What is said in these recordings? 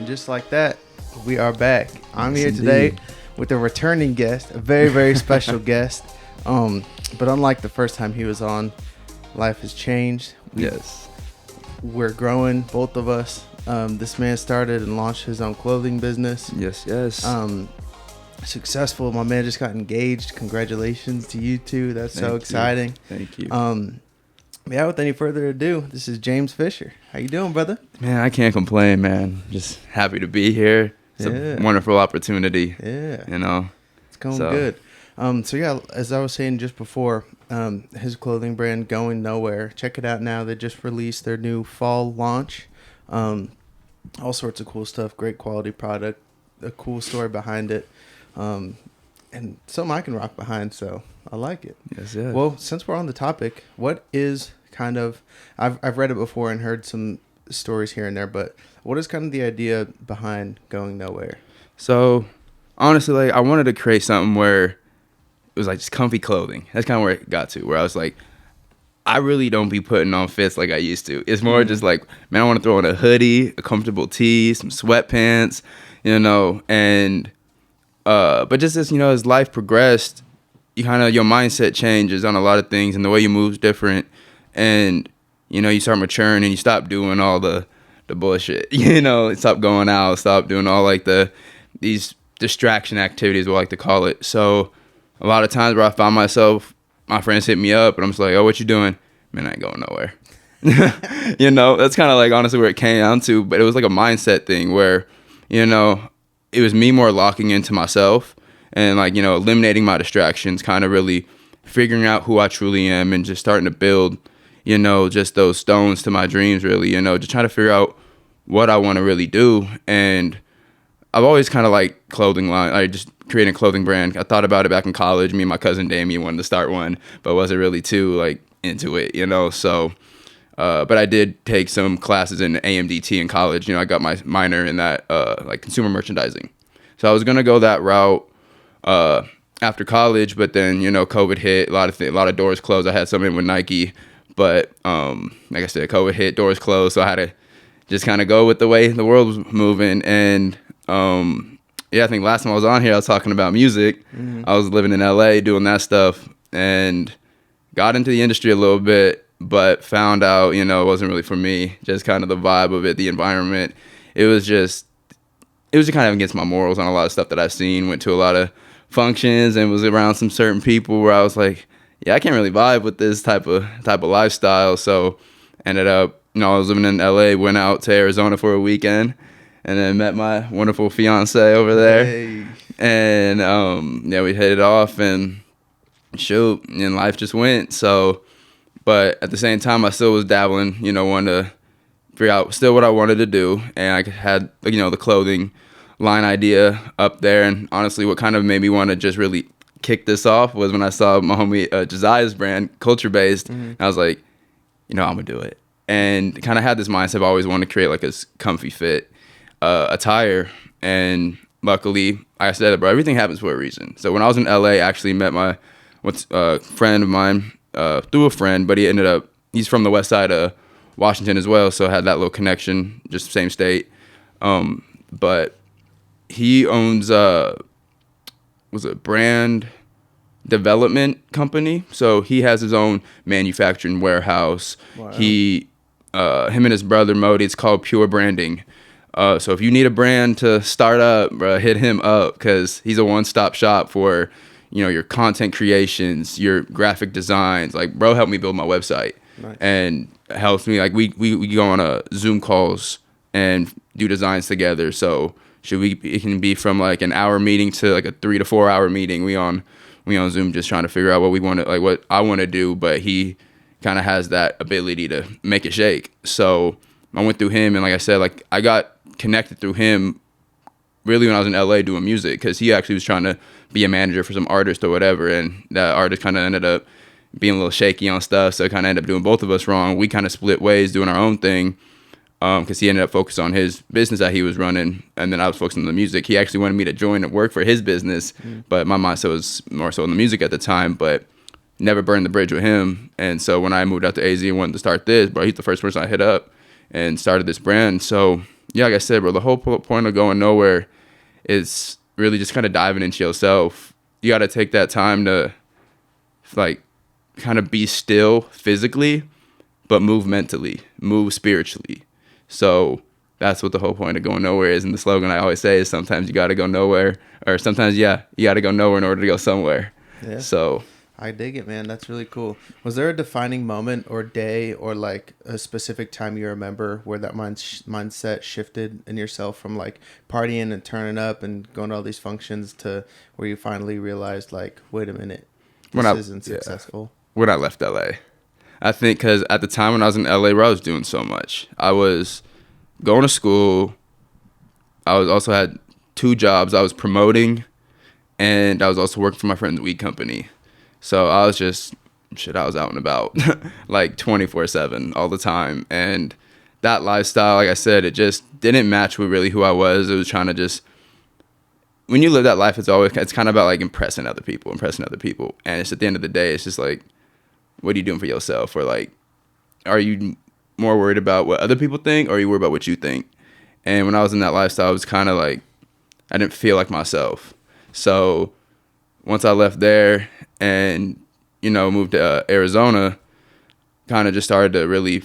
just like that, we are back. I'm Yes, here today indeed. with a returning guest, a very, very special guest. But unlike the first time he was on, life has changed. Yes. We're growing, both of us. This man started and launched his own clothing business. Yes. Successful. My man just got engaged. Congratulations to you two. That's so exciting. Thank you. Yeah, with any further ado, this is James Fisher. How you doing, brother? Man, I can't complain, man. Just happy to be here. It's a wonderful opportunity. Yeah. You know. It's going good. So yeah, as I was saying just before, his clothing brand Going Nowhere. Check it out now. They just released their new fall launch. All sorts of cool stuff. Great quality product. A cool story behind it. And something I can rock behind, so I like it. Yes. Well, since we're on the topic, what is kind of, I've read it before and heard some stories here and there, but what is kind of the idea behind Going Nowhere? So, honestly, like, I wanted to create something where it was like just comfy clothing. That's kind of where it got to, where I was like, I really don't be putting on fits like I used to. It's more just like, man, I want to throw on a hoodie, a comfortable tee, some sweatpants, you know, and but just as, you know, as life progressed, you kind of, your mindset changes on a lot of things and the way you move is different. And, you know, you start maturing and you stop doing all the bullshit, you know, stop going out, stop doing all like these distraction activities, we like to call it. So a lot of times where I found myself, my friends hit me up and I'm just like, oh, what you doing? Man, I ain't going nowhere. You know, that's kind of like honestly where it came down to, but it was like a mindset thing where, you know, it was me more locking into myself and like, you know, eliminating my distractions, kind of really figuring out who I truly am and just starting to build, you know, just those stones to my dreams, really, you know, just trying to figure out what I want to really do. And I've always kind of liked clothing line. I just created a clothing brand. I thought about it back in college. Me and my cousin Damien wanted to start one, but wasn't really too like into it, you know. So, but I did take some classes in AMDT in college. You know, I got my minor in that, like consumer merchandising. So I was gonna go that route after college, but then, you know, COVID hit. A lot of doors closed. I had something with Nike. But like I said, COVID hit, doors closed, so I had to just kind of go with the way the world was moving. And yeah, I think last time I was on here, I was talking about music. Mm-hmm. I was living in LA doing that stuff and got into the industry a little bit, but found out, you know, it wasn't really for me. Just kind of the vibe of it, the environment. It was just kind of against my morals on a lot of stuff that I've seen. Went to a lot of functions and was around some certain people where I was like, yeah, I can't really vibe with this type of lifestyle. So ended up, you know, I was living in LA, went out to Arizona for a weekend and then met my wonderful fiance over there. Hey. And yeah, we headed off and shoot, and life just went. So, but at the same time, I still was dabbling, you know, wanted to figure out still what I wanted to do. And I had, you know, the clothing line idea up there. And honestly, what kind of made me want to just really kick this off was when I saw my homie Josiah's brand, Culture Based. Mm-hmm. I was like, you know, I'm gonna do it. And kind of had this mindset. I always wanted to create like a comfy fit attire. And luckily, like I said, bro, everything happens for a reason. So when I was in LA, I actually met my friend of mine through a friend, but he's from the west side of Washington as well. So I had that little connection, just same state. But he owns was a brand development company. So he has his own manufacturing warehouse. Wow. Him and his brother Modi, it's called Pure Branding. So if you need a brand to start up, hit him up because he's a one-stop shop for, you know, your content creations, your graphic designs. Like, bro helped me build my website. Nice. And helps me. Like we go on Zoom calls and do designs together. So it can be from like an hour meeting to like a 3 to 4 hour meeting. We on Zoom just trying to figure out what we want to, like what I want to do, but he kind of has that ability to make it shake. So I went through him, and like I said, like I got connected through him really when I was in LA doing music, because he actually was trying to be a manager for some artist or whatever, and that artist kind of ended up being a little shaky on stuff, so it kind of ended up doing both of us wrong. We kind of split ways doing our own thing. Because he ended up focused on his business that he was running, and then I was focused on the music. He actually wanted me to join and work for his business, but my mindset was more so on the music at the time, but never burned the bridge with him. And so when I moved out to AZ and wanted to start this, bro, he's the first person I hit up and started this brand. So, yeah, like I said, bro, the whole point of going nowhere is really just kind of diving into yourself. You got to take that time to like kind of be still physically, but move mentally, move spiritually. So that's what the whole point of going nowhere is. And the slogan I always say is sometimes you got to go nowhere, or sometimes, yeah, you got to go nowhere in order to go somewhere. Yeah. So I dig it, man. That's really cool. Was there a defining moment or day or like a specific time you remember where that mindset shifted in yourself from like partying and turning up and going to all these functions to where you finally realized like, wait a minute, when this I isn't successful? when I left LA, I think because at the time when I was in LA, where I was doing so much, I was going to school. I was also had 2 jobs. I was promoting, and I was also working for my friend's weed company. So I was just I was out and about like 24/7 all the time, and that lifestyle, like I said, it just didn't match with really who I was. It was trying to just when you live that life, it's kind of about like impressing other people, and it's at the end of the day, it's just like, what are you doing for yourself, or like, are you more worried about what other people think, or are you worried about what you think? And when I was in that lifestyle, I was kind of like, I didn't feel like myself. So once I left there and, moved to Arizona, kind of just started to really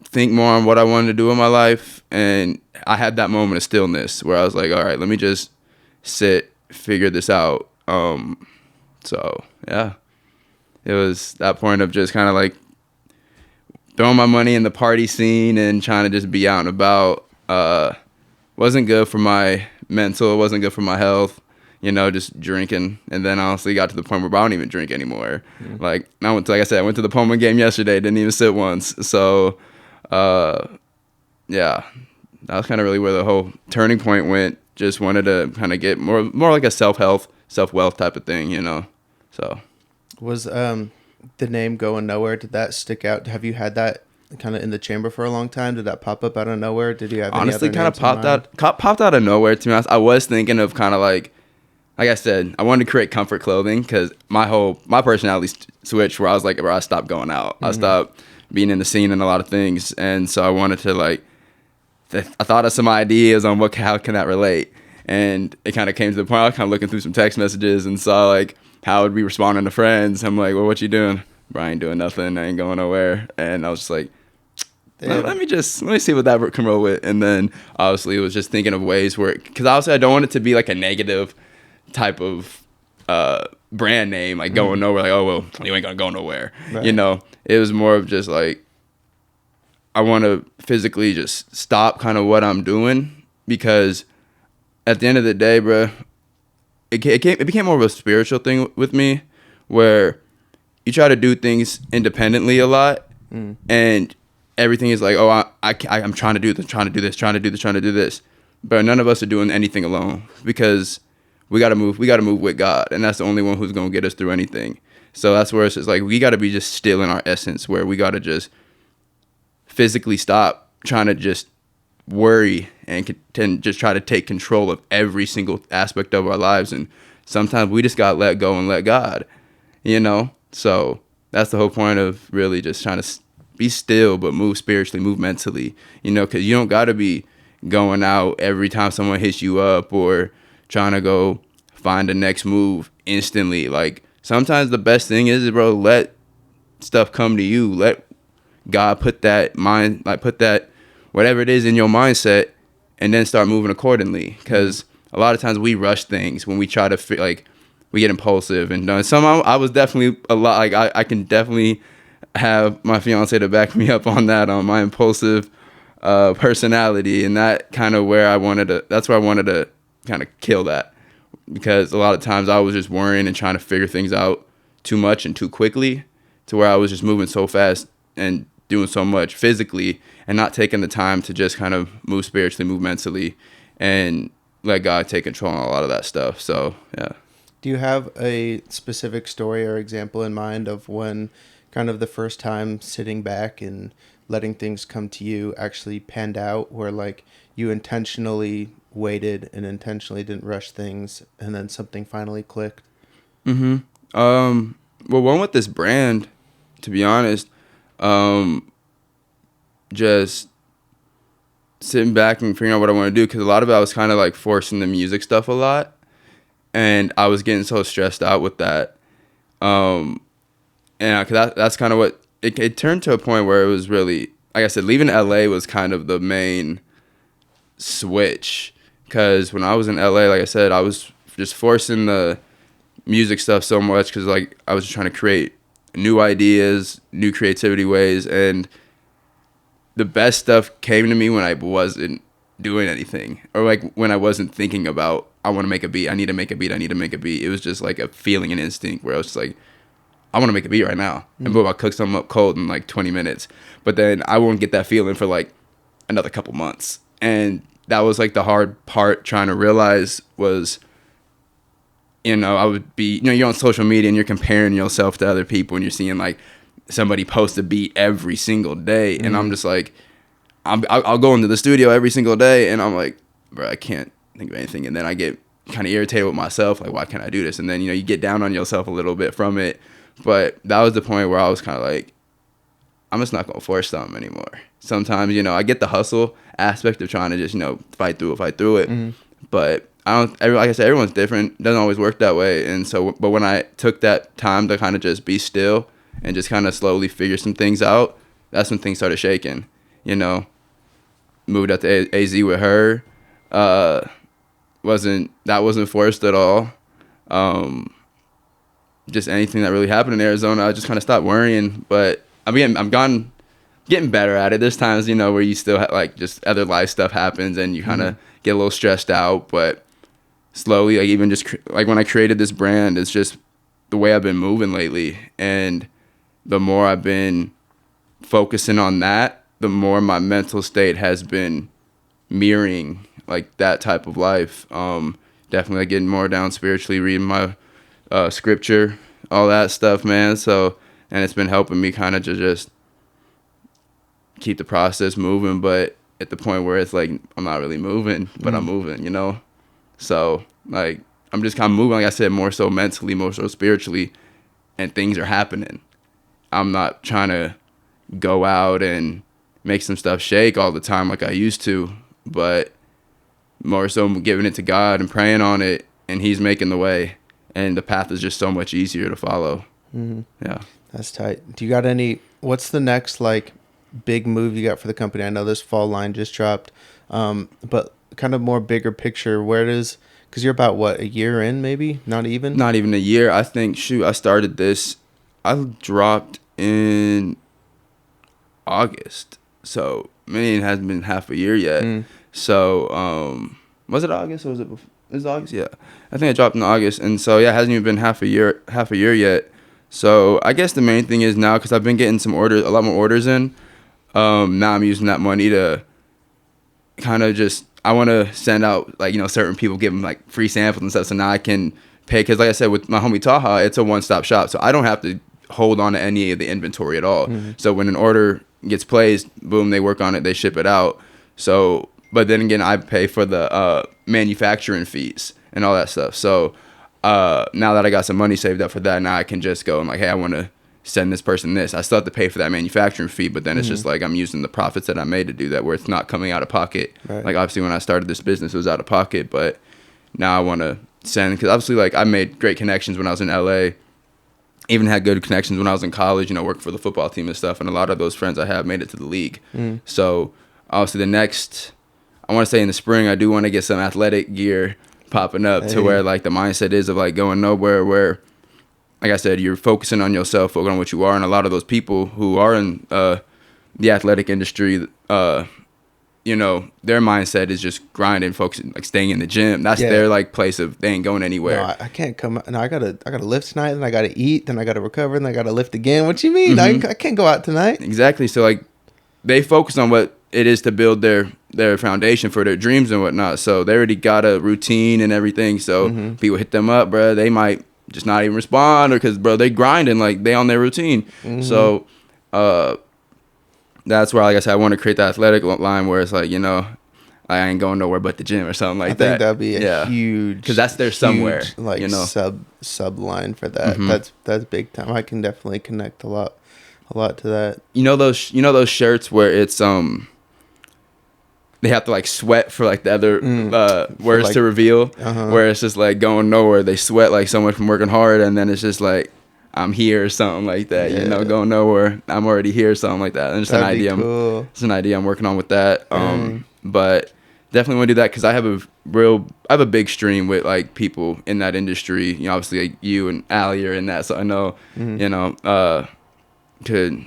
think more on what I wanted to do in my life. And I had that moment of stillness where I was like, all right, let me just sit, figure this out. So yeah, it was that point of just kind of like throwing my money in the party scene and trying to just be out and about. Wasn't good for my mental. It wasn't good for my health. Just drinking. And then honestly got to the point where I don't even drink anymore. Mm. Like like I said, I went to the Pullman game yesterday. Didn't even sit once. So, yeah, that was kind of really where the whole turning point went. Just wanted to kind of get more like a self-health, self-wealth type of thing, So. Was the name Going Nowhere, did that stick out? Have you had that kind of in the chamber for a long time? Did that pop up out of nowhere? Did you have Honestly, any kind other of names in mind? popped out of nowhere. To be honest, I was thinking of kind of like I said, I wanted to create comfort clothing because my personality switched where I stopped going out. I Mm-hmm. stopped being in the scene and a lot of things, and so I wanted to like I thought of some ideas on how can that relate, and it kind of came to the point. I was kind of looking through some text messages and saw like how would we responding to friends. I'm like, well, what you doing? Brian doing nothing. I ain't going nowhere. And I was just like, let me see what that can roll with. And then obviously it was just thinking of ways where, because obviously I don't want it to be like a negative type of brand name, like going nowhere. Like, oh well, you ain't gonna go nowhere. Right. It was more of just like I want to physically just stop kind of what I'm doing because at the end of the day, bro, it became more of a spiritual thing with me where you try to do things independently a lot Mm. and everything is like, oh, I'm trying to do this, trying to do this. But none of us are doing anything alone because we got to move with God. And that's the only one who's going to get us through anything. So that's where it's just like, we got to be just still in our essence where we got to just physically stop trying to just worry and just try to take control of every single aspect of our lives. And sometimes we just got to let go and let God, So that's the whole point of really just trying to be still, but move spiritually, move mentally, because you don't got to be going out every time someone hits you up or trying to go find the next move instantly. Like sometimes the best thing is, bro, let stuff come to you. Let God put that whatever it is in your mindset, and then start moving accordingly. Because a lot of times we rush things when we try to we get impulsive and somehow I was definitely a lot like I can definitely have my fiance to back me up on that on my impulsive personality, and that kind of where that's where I wanted to kind of kill that, because a lot of times I was just worrying and trying to figure things out too much and too quickly to where I was just moving so fast and doing so much physically and not taking the time to just kind of move spiritually, move mentally, and let God take control on a lot of that stuff. So yeah. Do you have a specific story or example in mind of when kind of the first time sitting back and letting things come to you actually panned out, where like you intentionally waited and intentionally didn't rush things and then something finally clicked? Mm-hmm. Well, one with this brand, to be honest, just sitting back and figuring out what I want to do, because a lot of it I was kind of like forcing the music stuff a lot, and I was getting so stressed out with that. And that's kind of what it turned to a point where it was really, like I said, leaving LA was kind of the main switch, because when I was in LA, like I said, I was just forcing the music stuff so much, because like I was just trying to create new ideas, new creativity ways, and the best stuff came to me when I wasn't doing anything, or like when I wasn't thinking about, I want to make a beat, I need to make a beat, I need to make a beat. It was just like a feeling and instinct where I was just like, I want to make a beat right now. And boom, I'll cook something up cold in like 20 minutes. But then I won't get that feeling for like another couple months. And that was like the hard part trying to realize was, I would be, you're on social media and you're comparing yourself to other people, and you're seeing like somebody post a beat every single day. And I'm just like, I'll go into the studio every single day, and I'm like, bro, I can't think of anything. And then I get kind of irritated with myself, like, why can't I do this? And then, you get down on yourself a little bit from it. But that was the point where I was kind of like, I'm just not going to force something anymore. Sometimes, I get the hustle aspect of trying to just, fight through it. But like I said, everyone's different. It doesn't always work that way. And so, but when I took that time to kind of just be still and just kind of slowly figure some things out, that's when things started shaking. Moved out to AZ with her. Wasn't forced at all. Just anything that really happened in Arizona, I just kind of stopped worrying. But I'm getting better at it. There's times, where you still have, like, just other life stuff happens and you kind of get a little stressed out. But slowly, like, even just like when I created this brand, it's just the way I've been moving lately. And the more I've been focusing on that, the more my mental state has been mirroring like that type of life. Definitely like getting more down spiritually, reading my scripture, all that stuff, man. So, and it's been helping me kind of just keep the process moving, but at the point where it's like I'm not really moving, but I'm moving, So like I'm just kind of moving, like I said, more so mentally, more so spiritually, and things are happening. I'm not trying to go out and make some stuff shake all the time like I used to, but more so giving it to God and praying on it, and He's making the way, and the path is just so much easier to follow. Yeah, that's tight. Do you got what's the next like big move you got for the company? I know this fall line just dropped, but kind of more bigger picture, because you're about what, a year in, maybe not even a year. I think I started this, I dropped in August, so it hasn't been half a year yet. So was it August or was it before? It was August, yeah. I think I dropped in August, and so yeah, it hasn't even been half a year yet. So I guess the main thing is now, because I've been getting a lot more orders in. Now I'm using that money to kind of I want to send out, like, certain people, give them like free samples and stuff. So now I can pay, because like I said, with my homie Taha, it's a one-stop shop. So I don't have to hold on to any of the inventory at all. So when an order gets placed, boom, they work on it, they ship it out. So, but then again, I pay for the manufacturing fees and all that stuff. So now that I got some money saved up for that, now I can just go and like, hey, I want to send this person this. I still have to pay for that manufacturing fee, but then it's just like I'm using the profits that I made to do that, where it's not coming out of pocket. Right. Like obviously when I started this business, it was out of pocket, but now I want to send, because obviously like I made great connections when I was in LA, even had good connections when I was in college, worked for the football team and stuff, and a lot of those friends I have made it to the league. So obviously I want to say in the spring, I do want to get some athletic gear popping up to where like the mindset is of like going nowhere, where like I said, you're focusing on yourself, focusing on what you are. And a lot of those people who are in the athletic industry, their mindset is just grinding, focusing, like staying in the gym. That's their like place of, they ain't going anywhere. No, I can't come. No, I gotta lift tonight, then I gotta eat, then I gotta recover, then I gotta lift again. What you mean? I can't go out tonight. Exactly. So like they focus on what it is to build their foundation for their dreams and whatnot. So they already got a routine and everything. So people hit them up, bro. They might just not even respond, or because bro, they grinding, like they on their routine. So that's where, like I said, I want to create that athletic line where it's like, I ain't going nowhere but the gym or something like that. I think that'd be a huge, because that's there somewhere, like sub line for that. That's big time. I can definitely connect a lot to that. Those shirts where it's they have to like sweat for like the other words like, to reveal, where it's just like going nowhere. They sweat like so much from working hard, and then it's just like I'm here or something like that. You know, going nowhere. I'm already here, or something like that. And it's an idea. Cool. It's an idea I'm working on with that. But definitely want to do that because I have a big stream with like people in that industry. You know, obviously like you and Allie are in that, so I know you know could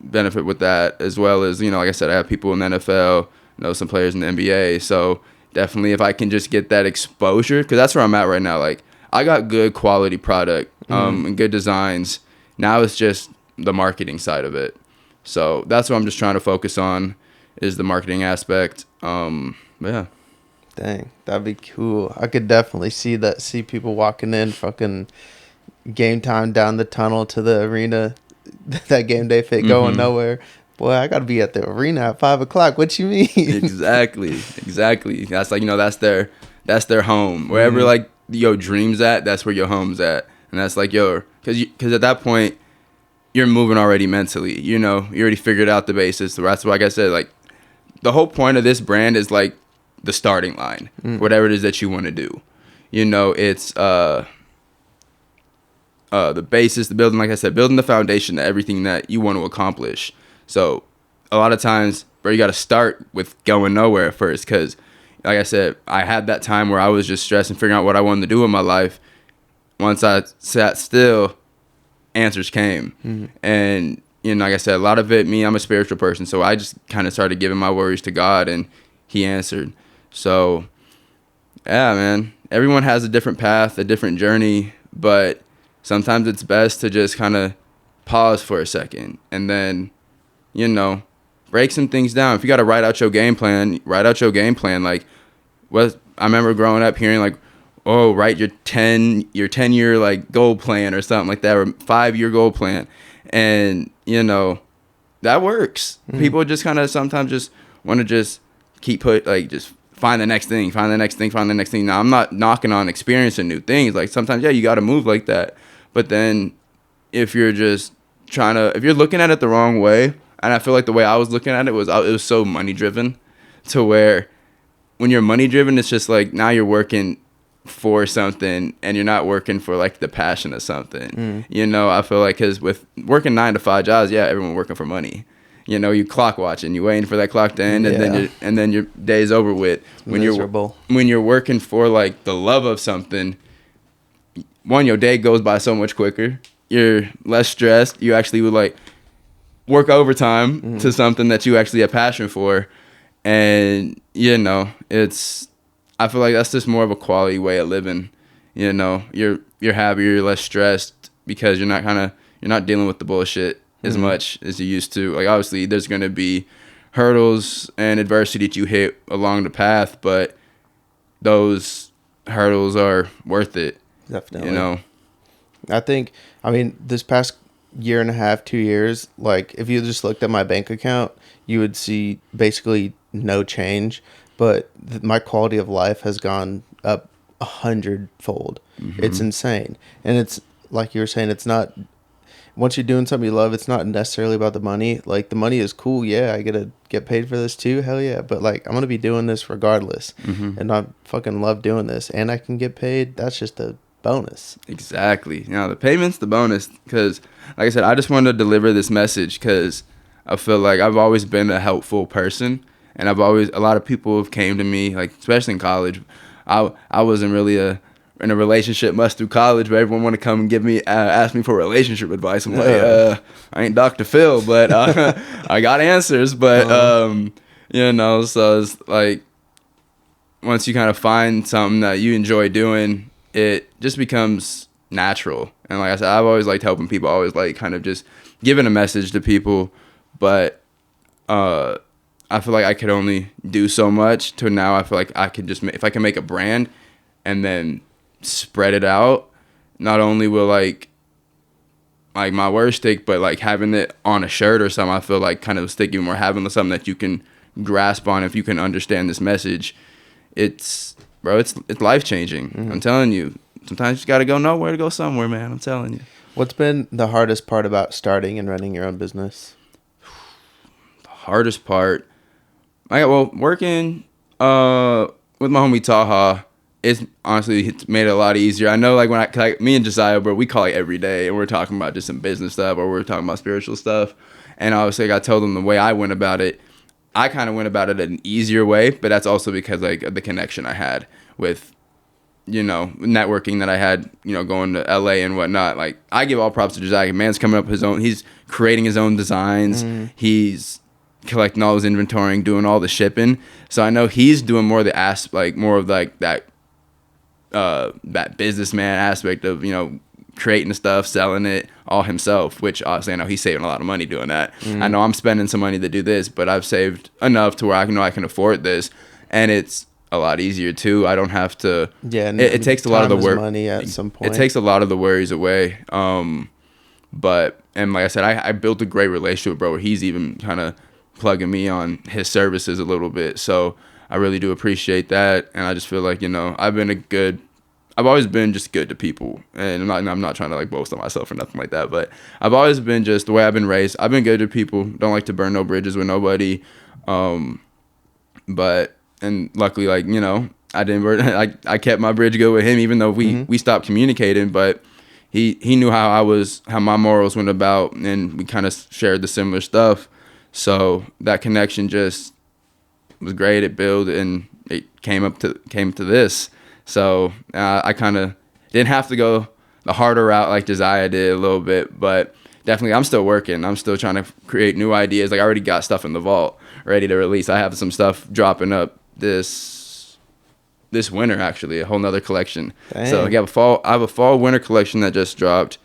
benefit with that, as well as, you know, like I said, I have people in the NFL, know some players in the NBA. So definitely if I can just get that exposure, because that's where I'm at right now. Like I got good quality product and good designs. Now it's just the marketing side of it. So that's what I'm just trying to focus on, is the marketing aspect. Yeah. Dang, that'd be cool. I could definitely see people walking in, fucking game time down the tunnel to the arena, that game day fit going nowhere. Boy, I gotta be at the arena at 5:00. What you mean? Exactly. That's like, you know, that's their home. Wherever like your dreams at, that's where your home's at, and that's like because at that point you're moving already mentally. You know, you already figured out the basis. So that's why, like I said, like the whole point of this brand is like the starting line, whatever it is that you want to do. You know, it's the basis, the building, like I said, building the foundation to everything that you want to accomplish. So a lot of times, bro, you got to start with going nowhere first, because like I said, I had that time where I was just stressed and figuring out what I wanted to do in my life. Once I sat still, answers came. And, you know, like I said, a lot of it, I'm a spiritual person, so I just kind of started giving my worries to God, and he answered. So, yeah, man, everyone has a different path, a different journey, but sometimes it's best to just kind of pause for a second and then, you know, break some things down. If you got to write out your game plan, Like, I remember growing up hearing like, oh, write your 10-year like goal plan or something like that, or 5-year goal plan. And, you know, that works. People just kind of sometimes just want to just just find the next thing. Now, I'm not knocking on experiencing new things. Like sometimes, yeah, you got to move like that. But then if you're just if you're looking at it the wrong way, and I feel like the way I was looking at it was so money driven, to where when you're money driven, it's just like now you're working for something and you're not working for like the passion of something. You know, I feel like, because with working 9 to 5 jobs, yeah, everyone working for money. You know, you clock watching, you waiting for that clock to end, and then your day's over with. When you're working for like the love of something, one, your day goes by so much quicker. You're less stressed. You actually would like work overtime to something that you actually have passion for, and you know, I feel like that's just more of a quality way of living. You know, you're happier, you're less stressed, because you're not dealing with the bullshit as much as you used to. Like obviously there's going to be hurdles and adversity that you hit along the path, but those hurdles are worth it. Definitely. You know, I mean, this past year and a half, 2 years, like if you just looked at my bank account, you would see basically no change, but my quality of life has gone up 100-fold. It's insane. And it's like you were saying, it's not, once you're doing something you love, it's not necessarily about the money. Like the money is cool. Yeah, I get paid for this too. Hell yeah. But like, I'm going to be doing this regardless. And I fucking love doing this, and I can get paid. That's just a bonus. Exactly. You know, the payment's the bonus, because like I said, I just wanted to deliver this message because I feel like I've always been a helpful person, and a lot of people have came to me, like especially in college. I wasn't really in a relationship much through college, but everyone want to come and ask me for relationship advice. I'm like, I ain't Dr. Phil, but I got answers. But you know, so it's like once you kind of find something that you enjoy doing, it just becomes natural. And like I said, I've always liked helping people. I always like kind of just giving a message to people, but I feel like I could only do so much. To now, I feel like I could just if I can make a brand and then spread it out, not only will like my words stick, but like having it on a shirt or something, I feel like kind of stick even more. Having something that you can grasp on, if you can understand this message, it's life changing. I'm telling you. Sometimes you just gotta go nowhere to go somewhere, man. I'm telling you. What's been the hardest part about starting and running your own business? The hardest part, Working with my homie Taha, it's made it a lot easier. I know, like, me and Josiah, bro, we call it every day, and we're talking about just some business stuff, or we're talking about spiritual stuff. And obviously, like, I told him the way I went about it. I kind of went about it an easier way, but that's also because, like, of the connection I had with, networking that I had, going to LA and whatnot. Like, I give all props to Josiah. Man's coming up with his own. He's creating his own designs. He's collecting all his inventory, doing all the shipping. So I know he's doing more of that businessman aspect of, creating the stuff, selling it all himself, which obviously I know he's saving a lot of money doing that. I know I'm spending some money to do this, but I've saved enough to where I can afford this, and it's a lot easier too. I don't have to. Yeah, it takes a lot of the work. Money at some point. It takes a lot of the worries away. But like I said, I built a great relationship, bro. Where he's even kind of plugging me on his services a little bit. So I really do appreciate that, and I just feel like I've always been just good to people, and I'm not trying to like boast on myself or nothing like that, but I've always been just the way I've been raised. I've been good to people. Don't like to burn no bridges with nobody. And luckily, like, I didn't burn. I kept my bridge good with him, even though we stopped communicating. But he knew how my morals went about, and we kind of shared the similar stuff. So that connection just was great. It built, and it came to this. So I kind of didn't have to go the harder route like Josiah did a little bit, but definitely I'm still working. I'm still trying to create new ideas. Like, I already got stuff in the vault ready to release. I have some stuff dropping up this winter, actually, a whole nother collection. Dang. So I have a fall winter collection that just dropped,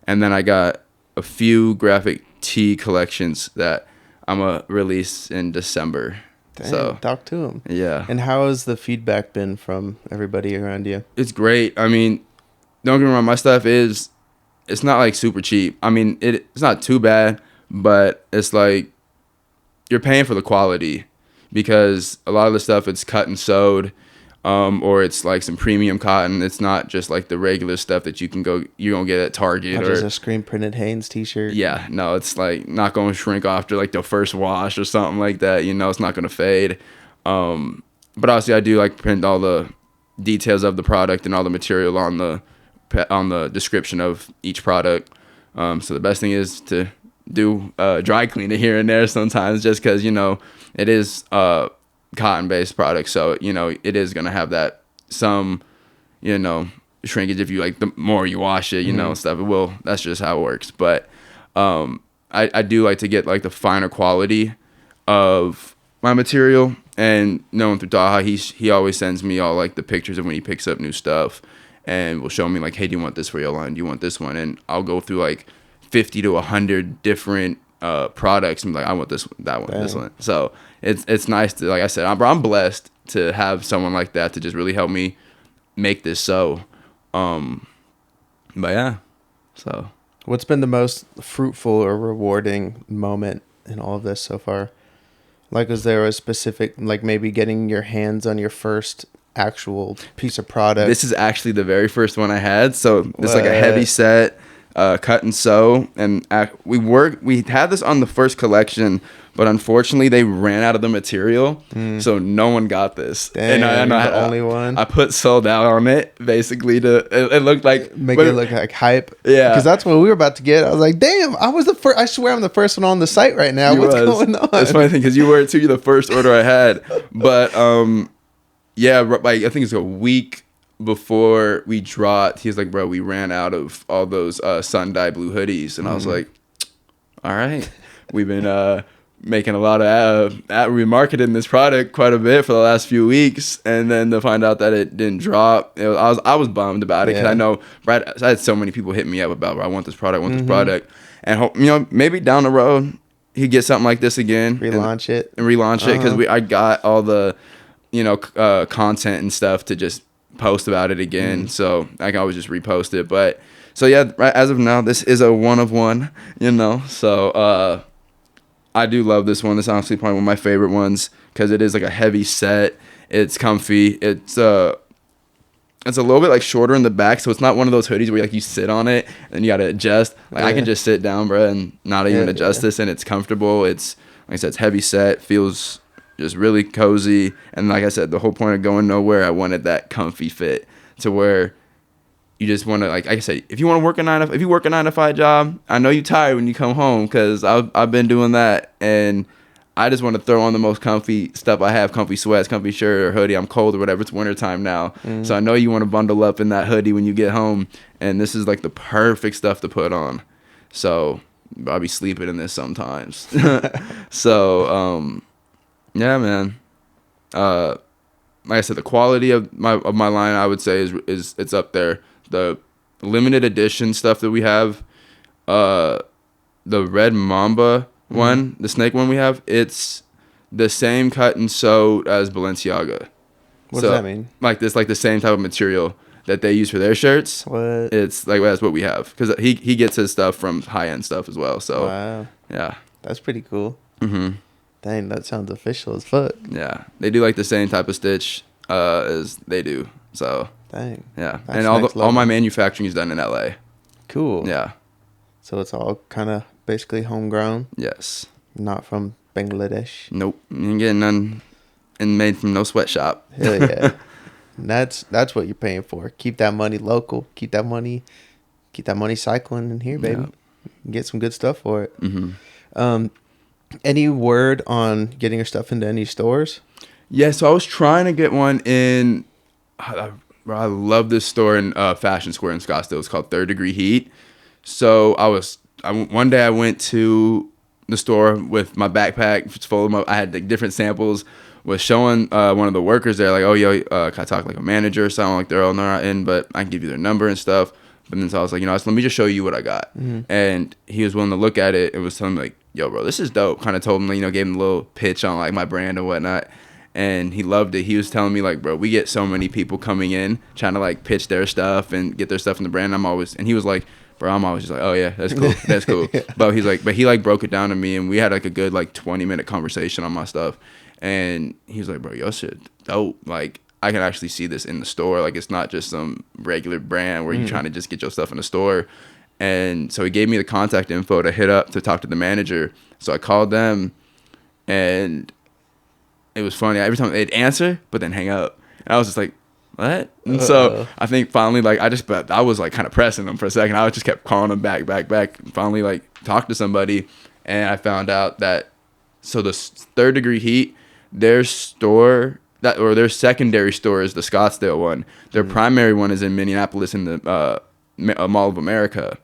and then I got a few graphic tee collections that I'm gonna release in December. Dang, so talk to him. Yeah. And how has the feedback been from everybody around you? It's great. I mean, don't get me wrong, my stuff it's not like super cheap. I mean, it's not too bad, but it's like you're paying for the quality, because a lot of the stuff, it's cut and sewed, or it's like some premium cotton. It's not just like the regular stuff that you're gonna get at Target, not just a screen printed Hanes t-shirt. Yeah, no, it's like not gonna shrink after like the first wash or something like that. It's not gonna fade. But obviously, I do like print all the details of the product and all the material on the description of each product. So the best thing is to do dry clean it here and there sometimes, just because it is cotton based product, so it is gonna have that some shrinkage if you like the more you wash it, stuff. It will. That's just how it works. But I do like to get like the finer quality of my material, and knowing through Taha, he always sends me all like the pictures of when he picks up new stuff, and will show me like, hey, do you want this for your line? Do you want this one? And I'll go through like 50 to 100 different products, and be like, I want this one, that one, this one. So it's nice to, like I said, I'm blessed to have someone like that to just really help me make this. So but yeah. So what's been the most fruitful or rewarding moment in all of this so far? Like, is there a specific, like, maybe getting your hands on your first actual piece of product? This is actually the very first one I had. So it's like a heavy set, cut and sew, and we had this on the first collection, but unfortunately they ran out of the material, so no one got this. Dang, and I the only one. I put sold out on it, basically it looked like make it look like hype. Yeah, because that's what we were about to get. I was like, damn, I was the first. I swear I'm the first one on the site right now. What's going on? It's funny thing because you were too. You're the first order I had, but yeah, like I think it's a week before we dropped, he was like, bro, we ran out of all those sun dye blue hoodies. And I was like, all right, we've been making a lot of remarketing this product quite a bit for the last few weeks, and then to find out that it didn't drop, I was bummed about it, because I know I had so many people hit me up about, I want this product, and hope, maybe down the road he'd get something like this again, relaunch it because I got all the content and stuff to just post about it again, so I can always just repost it. But so yeah, right as of now, this is a one of one, so I do love this one. This is honestly probably one of my favorite ones, because it is like a heavy set. It's comfy. It's a little bit like shorter in the back, so it's not one of those hoodies where like you sit on it and you gotta adjust. Like I can just sit down, bro, and not even adjust this, and it's comfortable. It's like I said, it's heavy set, feels just really cozy. And like I said, the whole point of Going Nowhere, I wanted that comfy fit to where you just want to, like I said, if you want to work if you work a 9 to 5 job, I know you're tired when you come home, because I've been doing that, and I just want to throw on the most comfy stuff I have, comfy sweats, comfy shirt or hoodie. I'm cold or whatever. It's wintertime now. So I know you want to bundle up in that hoodie when you get home, and this is like the perfect stuff to put on. So I'll be sleeping in this sometimes. So yeah, man. Like I said, the quality of my line, I would say is it's up there. The limited edition stuff that we have, the Red Mamba one, the snake one we have, it's the same cut and sew as Balenciaga. What does that mean? Like this, like the same type of material that they use for their shirts. What? It's like that's what we have, because he gets his stuff from high end stuff as well. So wow, yeah, that's pretty cool. Mm-hmm. Dang, that sounds official as fuck. Yeah, they do like the same type of stitch as they do. So dang, yeah, that's and all my manufacturing is done in LA. Cool. Yeah. So it's all kind of basically homegrown. Yes. Not from Bangladesh. Nope. You ain't getting none, and made from no sweatshop. Hell yeah. And that's what you're paying for. Keep that money local. Keep that money cycling in here, baby. Yeah. Get some good stuff for it. Mm-hmm. Any word on getting your stuff into any stores? Yeah, so I was trying to get one in. I love this store in Fashion Square in Scottsdale. It's called Third Degree Heat. So one day I went to the store with my backpack full of I had like different samples. Was showing one of the workers there, like, oh, yo, can I talk like a manager or something? Like, they're not in, but I can give you their number and stuff. But then so I was like, let me just show you what I got. Mm-hmm. And he was willing to look at it. It was telling me like, yo, bro, this is dope. Kind of told him, gave him a little pitch on like my brand and whatnot. And he loved it. He was telling me like, bro, we get so many people coming in trying to like pitch their stuff and get their stuff in the brand. And he was like, bro, I'm always just like, oh yeah, that's cool. That's cool. Yeah. But he like broke it down to me, and we had like a good like 20-minute conversation on my stuff. And he was like, bro, your shit dope. Like, I can actually see this in the store. Like, it's not just some regular brand where you're trying to just get your stuff in the store. And so he gave me the contact info to hit up to talk to the manager. So I called them, and it was funny. Every time they'd answer, but then hang up. And I was just like, what? And so I think finally, like, I was like kind of pressing them for a second. I just kept calling them back. Finally, like, talked to somebody, and I found out that, so the Third Degree Heat, their store, their secondary store is the Scottsdale one. Their primary one is in Minneapolis in the Mall of America.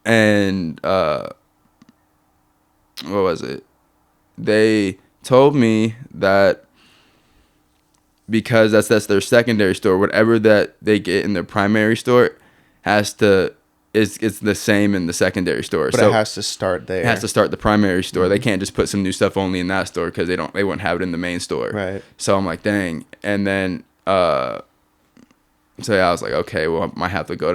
And what was it? They told me that because that's their secondary store, whatever that they get in their primary store it's the same in the secondary store. But so it has to start there. It has to start the primary store. They can't just put some new stuff only in that store, because they wouldn't have it in the main store. Right. So I'm like, dang. And then so yeah, I was like, okay, well, I might have to go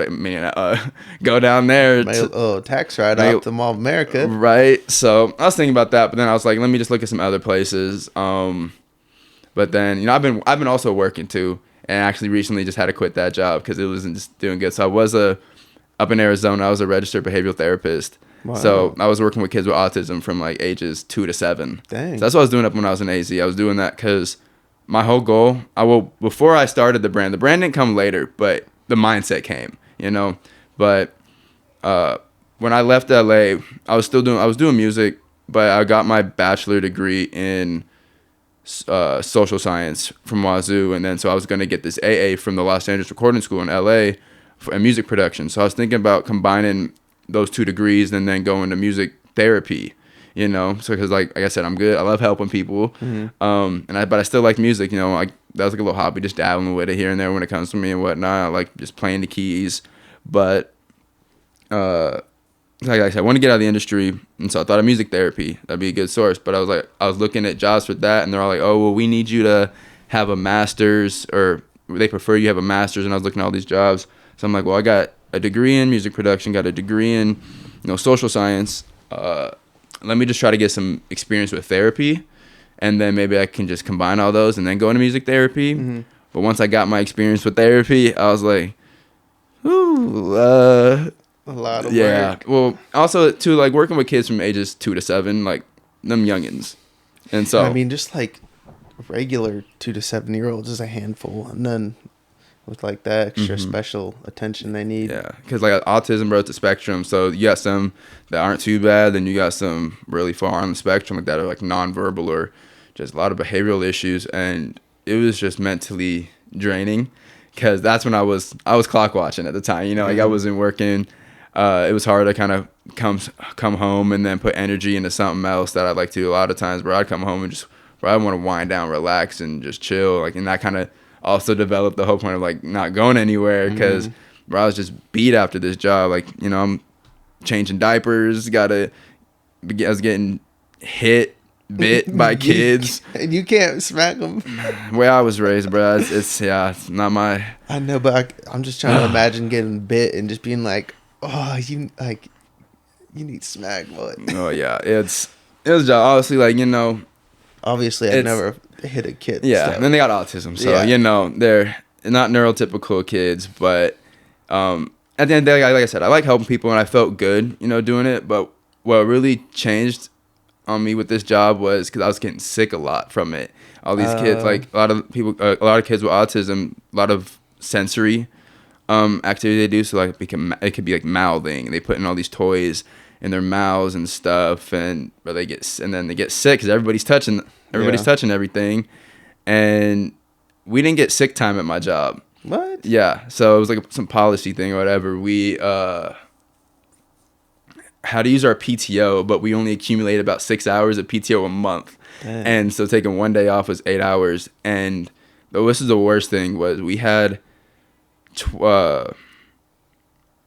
down there. Tax write-off to Mall of America. Right. So I was thinking about that, but then I was like, let me just look at some other places. But then I've been also working too, and actually recently just had to quit that job because it wasn't just doing good. So I was up in Arizona, I was a registered behavioral therapist. Wow. So I was working with kids with autism from like ages 2 to 7. Dang. So that's what I was doing up when I was in AZ. I was doing that because my whole goal, before I started the brand didn't come later, but the mindset came, But when I left LA, I was doing music, but I got my bachelor degree in social science from Wazoo, and then so I was going to get this AA from the Los Angeles Recording School in LA for music production. So I was thinking about combining those 2 degrees and then going to music therapy, so because like I said, I'm good. I love helping people. Mm-hmm. But I still like music, that was like a little hobby, just dabbling with it here and there when it comes to me and whatnot. I like just playing the keys, but like I said, I want to get out of the industry, and so I thought of music therapy. That'd be a good source. But I was looking at jobs for that, and they're all like, oh, well, we need you to have a master's, or they prefer you have a master's. And I was looking at all these jobs. So I'm like, well, I got a degree in music production, got a degree in, social science. Let me just try to get some experience with therapy, and then maybe I can just combine all those and then go into music therapy. Mm-hmm. But once I got my experience with therapy, I was like, ooh, a lot of work. Well, also too, like working with kids from ages 2 to 7, like them youngins. And so I mean, just like regular 2 to 7 year olds is a handful, and then with like the extra special attention they need. Yeah, because like autism, bro, it's a spectrum. So you got some that aren't too bad, then you got some really far on the spectrum like that are like nonverbal or just a lot of behavioral issues, and it was just mentally draining. Because that's when I was clock watching at the time. You know, like I wasn't working. It was hard to kind of come home and then put energy into something else that I'd like to do a lot of times. Where I'd come home and just where I want to wind down, relax, and just chill. Like, and that kind of also developed the whole point of like not going anywhere because I was just beat after this job. Like, you know, I'm changing diapers. I was getting bit by kids. And you can't smack them. Where I was raised, bro, it's not my. I know, but I'm just trying to imagine getting bit and just being like, oh, you need smack, boy. Oh yeah, it was honestly like, you know. Obviously, I've never hit a kid. Yeah, so. and then they got autism, so you know they're not neurotypical kids, but at the end of the day, like I said, I like helping people, and I felt good, you know, doing it. But what really changed on me with this job was because I was getting sick a lot from it. All these kids, like a lot of kids with autism, a lot of sensory activity they do. So like it could be like mouthing. They put in all these toys in their mouths and stuff, and then they get sick because everybody's touching everything, and we didn't get sick time at my job. What? Yeah, so it was like some policy thing or whatever. We had to use our PTO, but we only accumulated about 6 hours of PTO a month. Dang. And so taking one day off was 8 hours. And but this is the worst thing was we had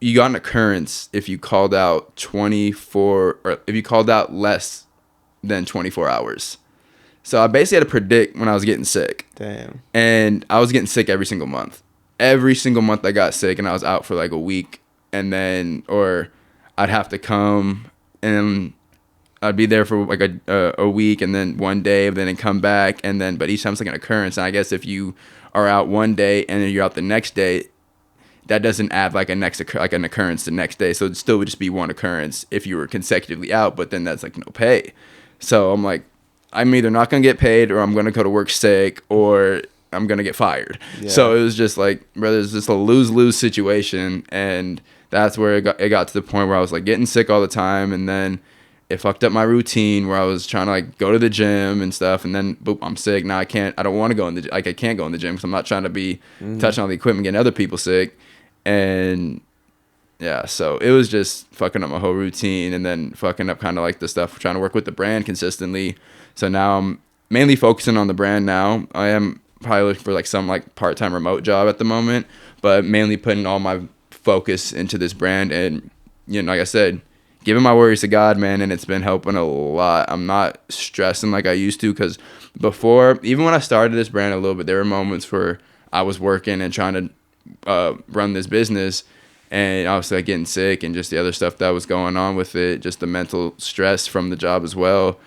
you got an occurrence if you called out 24 or if you called out less than 24 hours. So I basically had to predict when I was getting sick. Damn. And I was getting sick every single month. Every single month I got sick and I was out for like a week, and then or I'd have to come and I'd be there for like a week and then one day, but then come back, and then but each time it's like an occurrence. And I guess if you are out one day and then you're out the next day, that doesn't add like an occurrence the next day. So it still would just be one occurrence if you were consecutively out, but then that's like no pay. So I'm like, I'm either not going to get paid or I'm going to go to work sick or I'm going to get fired. Yeah. So it was just like, brother, it's just a lose-lose situation. And that's where it got to the point where I was like getting sick all the time. And then it fucked up my routine where I was trying to like go to the gym and stuff. And then boop, I'm sick. Now I don't want to go in the, like I can't go in the gym because I'm not trying to be touching all the equipment, getting other people sick. And yeah, so it was just fucking up my whole routine and then fucking up kind of like the stuff trying to work with the brand consistently. So now I'm mainly focusing on the brand now. I am probably looking for like some like part-time remote job at the moment, but mainly putting all my focus into this brand. And, you know, like I said, giving my worries to God, man, and it's been helping a lot. I'm not stressing like I used to, because before, even when I started this brand a little bit, there were moments where I was working and trying to run this business, and obviously like getting sick and just the other stuff that was going on with it, just the mental stress from the job as well.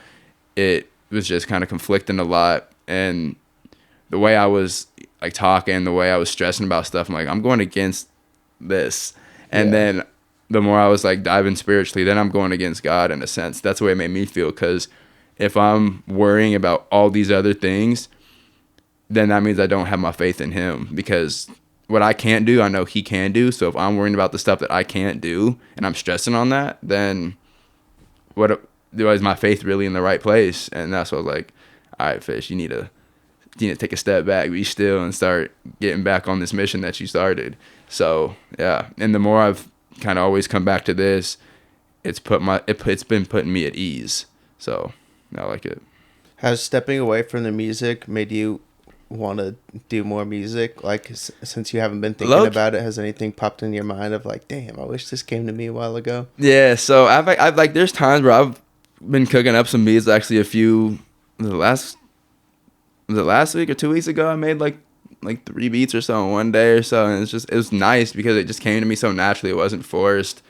It was just kind of conflicting a lot, and the way I was like talking, the way I was stressing about stuff, I'm like, I'm going against this. And then the more I was like diving spiritually, then I'm going against God in a sense. That's the way it made me feel, because if I'm worrying about all these other things, then that means I don't have my faith in him, because what I can't do, I know he can do. So if I'm worrying about the stuff that I can't do and I'm stressing on that, then is my faith really in the right place? And that's what I was like, all right, Fish, you need to take a step back, be still, and start getting back on this mission that you started. So yeah, and the more I've kind of always come back to this, it's been putting me at ease. So I like it. Has stepping away from the music made you want to do more music? Like, since you haven't been thinking about it, has anything popped in your mind of like, damn, I wish this came to me a while ago? Yeah, so I've like there's times where I've been cooking up some beats. Actually, last week or 2 weeks ago, I made like 3 beats or so in one day or so, and it was nice because it just came to me so naturally. It wasn't forced,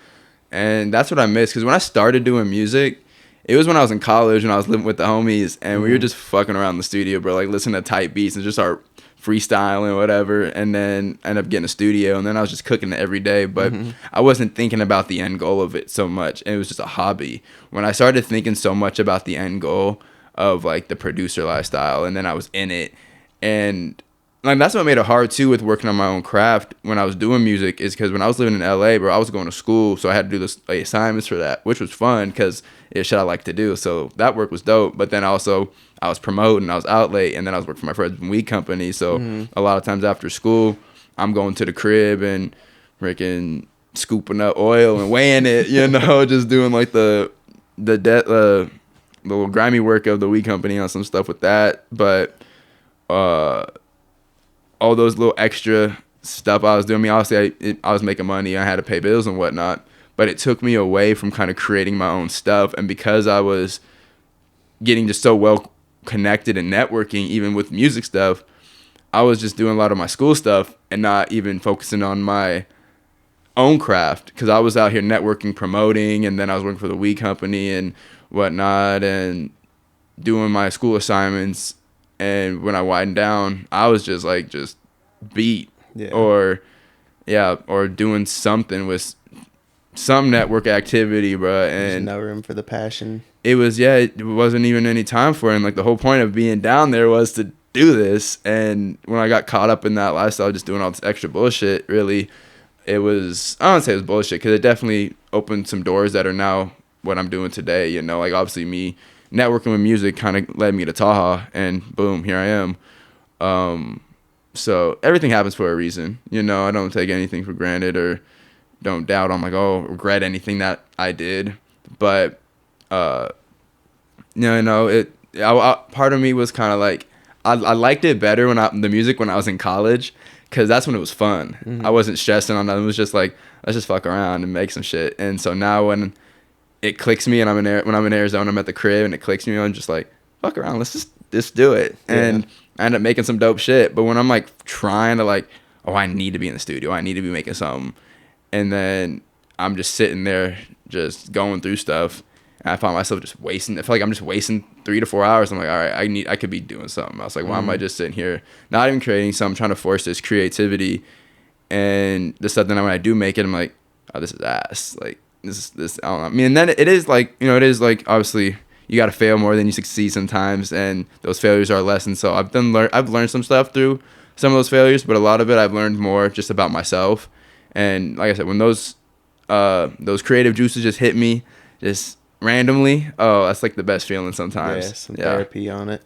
and that's what I miss. Because when I started doing music, it was when I was in college and I was living with the homies, and we were just fucking around the studio, bro, like listening to tight beats and just start freestyling, whatever, and then end up getting a studio, and then I was just cooking it every day. But I wasn't thinking about the end goal of it so much, and it was just a hobby. When I started thinking so much about the end goal of like the producer lifestyle, and then I was in it. And like that's what made it hard too with working on my own craft when I was doing music, is because when I was living in LA, bro, I was going to school, so I had to do this like, assignments for that, which was fun because it's shit I like to do. So that work was dope. But then also I was promoting, I was out late, and then I was working for my friend's weed company. So a lot of times after school, I'm going to the crib and freaking scooping up oil and weighing it, just doing like the little grimy work of the weed company on some stuff with that. But all those little extra stuff I was doing, I mean, obviously I was making money, I had to pay bills and whatnot, but it took me away from kind of creating my own stuff. And because I was getting just so well connected and networking, even with music stuff, I was just doing a lot of my school stuff and not even focusing on my own craft, because I was out here networking, promoting, and then I was working for the weed company and whatnot and doing my school assignments. And when I widened down, I was just beat, or doing something with some network activity, bro. And there's no room for the passion. It wasn't even any time for it. And like the whole point of being down there was to do this. And when I got caught up in that lifestyle, just doing all this extra bullshit, really, it was, I don't say it was bullshit, because it definitely opened some doors that are now what I'm doing today. Like obviously me networking with music kind of led me to Taha, and boom, here I am. So everything happens for a reason. I don't take anything for granted or don't doubt. I'm like, regret anything that I did. But, part of me was kind of like, I liked it better the music when I was in college, because that's when it was fun. I wasn't stressing on that. It was just like, let's just fuck around and make some shit. And so now when it clicks me, and when I'm in Arizona, I'm at the crib and it clicks me, I'm just like, fuck around, let's just do it. And I end up making some dope shit. But when I'm like trying to like, I need to be in the studio, I need to be making something, and then I'm just sitting there just going through stuff, and I find myself just wasting, I feel like I'm just wasting 3 to 4 hours. I'm like, all right, I could be doing something else. Like, why am I just sitting here not even creating something, trying to force this creativity? And the stuff that when I do make it, I'm like, oh, this is ass. Like, this I don't know. I mean, and then it is like, it is like, obviously you got to fail more than you succeed sometimes, and those failures are lessons. So I've learned some stuff through some of those failures, but a lot of it I've learned more just about myself. And like I said, when those creative juices just hit me just randomly, that's like the best feeling sometimes. Some therapy on it.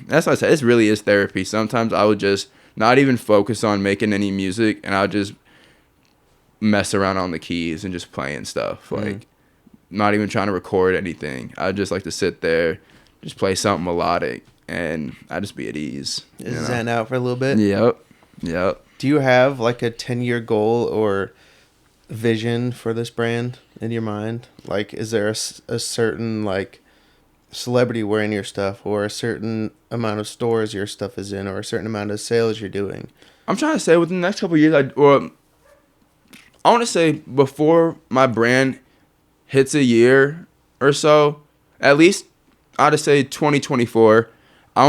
That's what I said. It really is therapy. Sometimes I would just not even focus on making any music, and I'll just mess around on the keys and just playing stuff, like not even trying to record anything. I just like to sit there, just play something melodic, and I just be at ease. Just zen out for a little bit. Yep. Do you have like a 10-year goal or vision for this brand in your mind? Like, is there a certain like celebrity wearing your stuff, or a certain amount of stores your stuff is in, or a certain amount of sales you're doing? I'm trying to say within the next couple of years, I want to say before my brand hits a year or so, at least I'd say 2024, I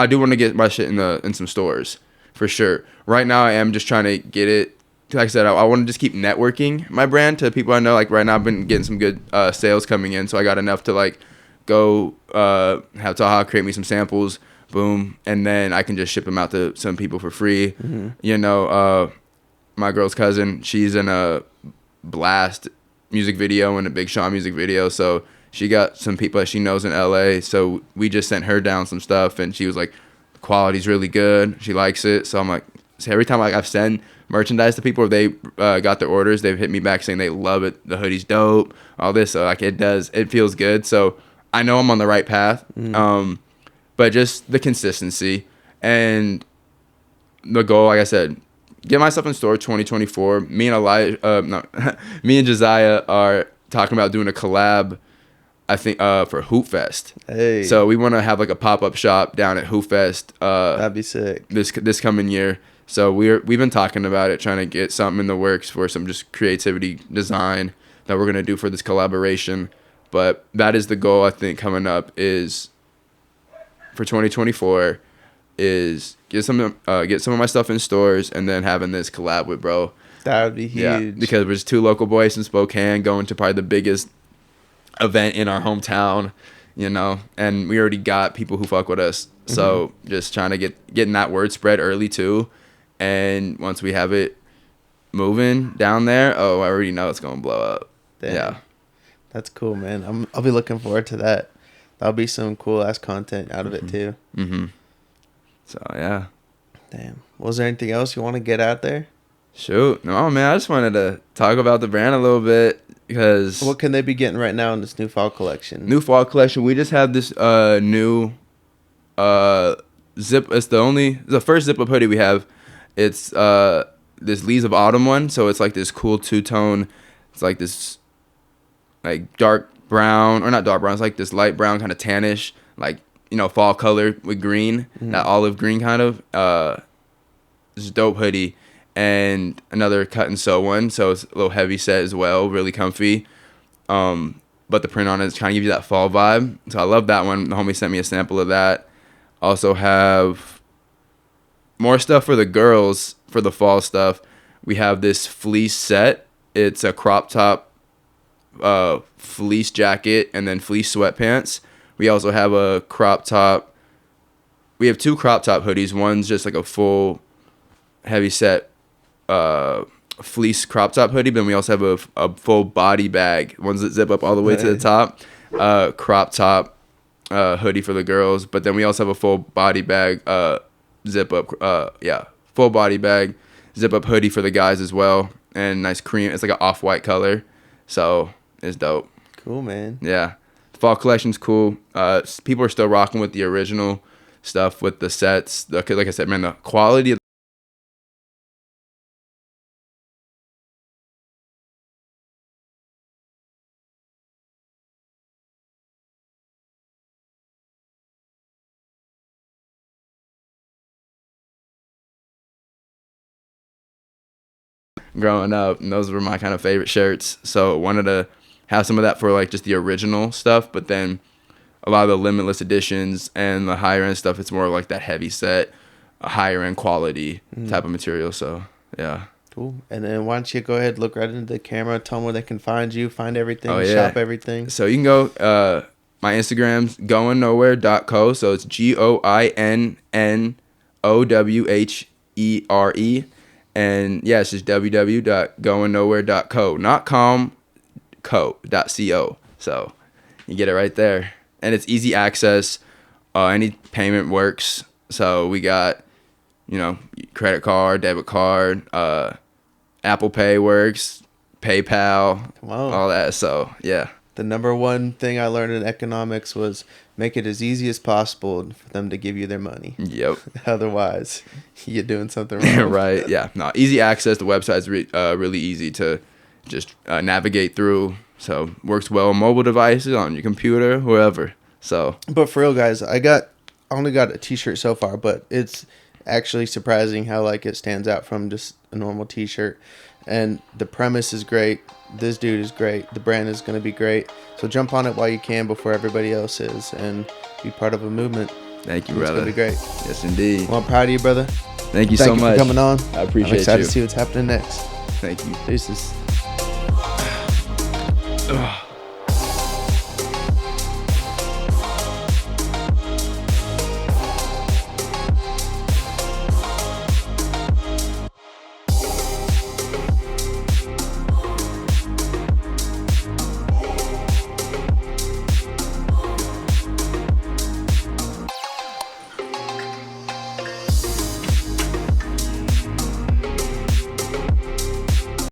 do want to get my shit in some stores for sure. Right now I am just trying to get it, like I said, I want to just keep networking my brand to people I know. Like right now I've been getting some good sales coming in, so I got enough to like go have Taha create me some samples, boom, and then I can just ship them out to some people for free. My girl's cousin, she's in a Blast music video and a Big Sean music video, so she got some people that she knows in LA, so we just sent her down some stuff, and she was like, the quality's really good, she likes it. So I'm like, so every time like I've sent merchandise to people, or they got their orders, they've hit me back saying they love it, the hoodie's dope, all this. So like it feels good. So I know I'm on the right path. But just the consistency and the goal, like I said, get myself in store 2024. Me and Josiah are talking about doing a collab, I think, for Hoop Fest. Hey. So we want to have like a pop-up shop down at Hoop Fest. That'd be sick. This coming year. So we've been talking about it, trying to get something in the works for some just creativity design that we're gonna do for this collaboration. But that is the goal, I think, coming up is for 2024 is get some of my stuff in stores, and then having this collab with bro. That would be huge. Yeah, because we're just 2 local boys in Spokane going to probably the biggest event in our hometown, you know, and we already got people who fuck with us. So just trying to getting that word spread early too. And once we have it moving down there, I already know it's going to blow up. Damn. Yeah. That's cool, man. I'll be looking forward to that. That'll be some cool ass content out of it too. So yeah. Damn. Was there anything else you want to get out there? Shoot. No, man, I just wanted to talk about the brand a little bit because... What can they be getting right now in this new fall collection? New fall collection. We just have this new zip. It's the first zip-up hoodie we have. It's this Leaves of Autumn one. So it's like this cool two-tone. It's like this like dark brown, or not dark brown. It's like this light brown, kind of tannish, like, you know, fall color with green, that olive green kind of. This is a dope hoodie. And another cut and sew one, so it's a little heavy set as well, really comfy. But the print on it is trying to give you that fall vibe. So I love that one. The homie sent me a sample of that. Also have more stuff for the girls for the fall stuff. We have this fleece set. It's a crop top, fleece jacket, and then fleece sweatpants. We also have a crop top. We have 2 crop top hoodies. One's just like a full heavy set fleece crop top hoodie, but then we also have a full body bag, ones that zip up all the way to the top, crop top hoodie for the girls. But then we also have a full body bag zip up full body bag zip up hoodie for the guys as well, and nice cream. It's like an off-white color, so it's dope. Cool, man. Yeah, the fall collection's cool. People are still rocking with the original stuff with the sets. Like I said, man, the quality of growing up, and those were my kind of favorite shirts. So wanted to have some of that for like just the original stuff, but then a lot of the limitless editions and the higher end stuff, it's more like that heavy set, a higher end quality type of material. So yeah. Cool. And then why don't you go ahead, look right into the camera, tell them where they can find you, find everything, shop everything. So you can go, my Instagram's goinnowhere.co. So it's GOINNOWHERE. And yeah, it's just www.goinnowhere.co, not com, co.co. So you get it right there. And it's easy access. Any payment works. So we got, you know, credit card, debit card, Apple Pay works, PayPal, all that. So yeah. The number one thing I learned in economics was make it as easy as possible for them to give you their money. Yep. Otherwise, you're doing something wrong. Right. Yeah. No. Easy access. The website's really easy to just navigate through. So works well on mobile devices, on your computer, wherever. So. But for real, guys, I only got a T-shirt so far, but it's actually surprising how like it stands out from just a normal T-shirt. And the premise is great. This dude is great. The brand is going to be great. So jump on it while you can before everybody else is, and be part of a movement. Thank you, brother. It's going to be great. Yes, indeed. Well, I'm proud of you, brother. Thank you so much for coming on. I appreciate I'm excited you. to see what's happening next. Thank you. Deuces. Ugh.